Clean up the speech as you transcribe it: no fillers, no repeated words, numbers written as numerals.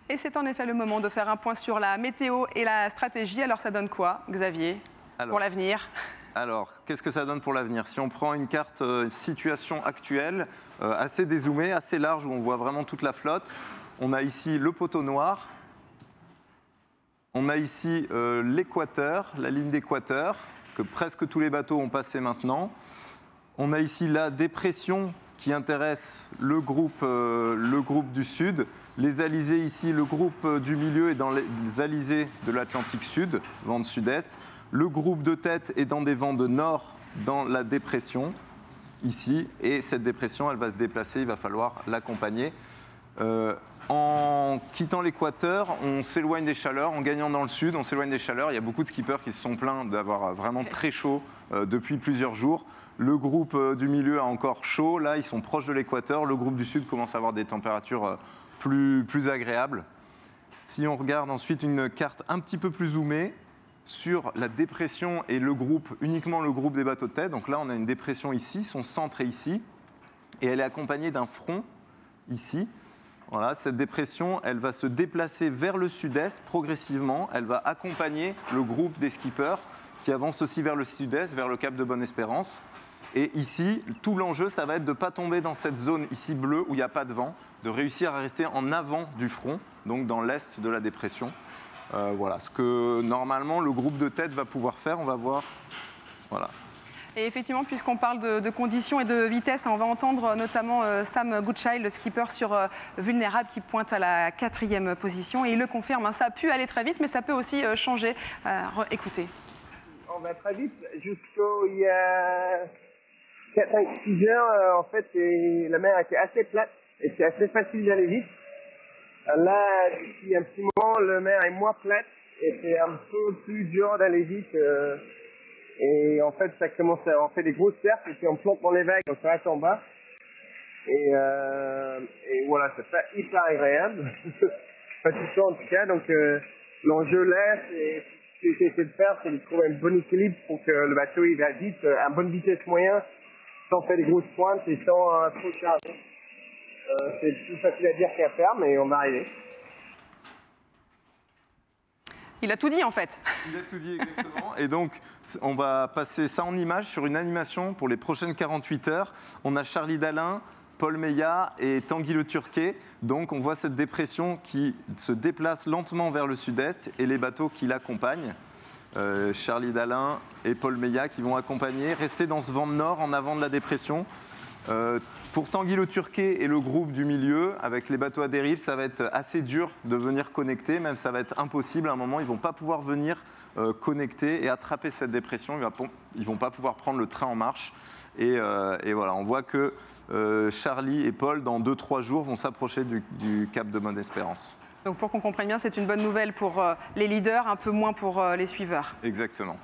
Et c'est en effet le moment de faire un point sur la météo et la stratégie. Alors ça donne quoi, Xavier, pour l'avenir? Alors, qu'est-ce que ça donne pour l'avenir? Si on prend une carte situation actuelle, assez dézoomée, assez large, où on voit vraiment toute la flotte, on a ici le poteau noir, on a ici l'équateur, la ligne d'équateur, que presque tous les bateaux ont passé maintenant. On a ici la dépression qui intéresse le groupe du Sud. Les alizés ici, le groupe du milieu est dans les alizés de l'Atlantique Sud, vent de sud-est. Le groupe de tête est dans des vents de nord dans la dépression, ici. Et cette dépression, elle va se déplacer, il va falloir l'accompagner. En quittant l'équateur, on s'éloigne des chaleurs. En gagnant dans le sud, on s'éloigne des chaleurs. Il y a beaucoup de skippers qui se sont plaints d'avoir vraiment très chaud depuis plusieurs jours. Le groupe du milieu a encore chaud. Là, ils sont proches de l'équateur. Le groupe du sud commence à avoir des températures plus agréables. Si on regarde ensuite une carte un petit peu plus zoomée sur la dépression et le groupe, uniquement le groupe des bateaux de tête. Donc là, on a une dépression ici, son centre est ici. Et elle est accompagnée d'un front ici. Voilà, cette dépression, elle va se déplacer vers le sud-est progressivement. Elle va accompagner le groupe des skippers qui avance aussi vers le sud-est, vers le cap de Bonne-Espérance. Et ici, tout l'enjeu, ça va être de ne pas tomber dans cette zone ici bleue où il n'y a pas de vent, de réussir à rester en avant du front, donc dans l'est de la dépression. Voilà, ce que normalement le groupe de tête va pouvoir faire, on va voir. Voilà. Et effectivement, puisqu'on parle de conditions et de vitesse, on va entendre notamment Sam Goodchild, le skipper sur Vulnérable, qui pointe à la 4e position. Et il le confirme, hein, ça a pu aller très vite, mais ça peut aussi changer. Écoutez. On va très vite. Il y a 4, 5, 6 heures, en fait, la mer était assez plate et c'est assez facile d'aller vite. Là, depuis un petit moment, la mer est moins plate et c'est un peu plus dur d'aller vite. Et en fait, ça commence on fait des grosses cercles et puis on plante dans les vagues, on s'arrête en bas. Et voilà, c'est pas hyper agréable. Pas tout ça en tout cas. Donc l'enjeu là, c'est de faire, c'est de trouver un bon équilibre pour que le bateau il va vite, à bonne vitesse moyenne, sans faire des grosses pointes et sans trop charger. C'est plus facile à dire qu'à faire, mais on va arriver. Il a tout dit en fait. Il a tout dit exactement. Et donc, on va passer ça en image sur une animation pour les prochaines 48 heures. On a Charlie Dalin, Paul Meillat et Tanguy Le Turquet. Donc, on voit cette dépression qui se déplace lentement vers le sud-est et les bateaux qui l'accompagnent. Charlie Dalin et Paul Meillat qui vont accompagner, rester dans ce vent de nord en avant de la dépression. Pour Tanguy Le Turquet et le groupe du milieu, avec les bateaux à dérive, ça va être assez dur de venir connecter, même ça va être impossible. À un moment, ils ne vont pas pouvoir venir connecter et attraper cette dépression. Ils ne vont pas pouvoir prendre le train en marche. Et voilà, on voit que Charlie et Paul, dans 2-3 jours, vont s'approcher du cap de Bonne-Espérance. Donc pour qu'on comprenne bien, c'est une bonne nouvelle pour les leaders, un peu moins pour les suiveurs. Exactement.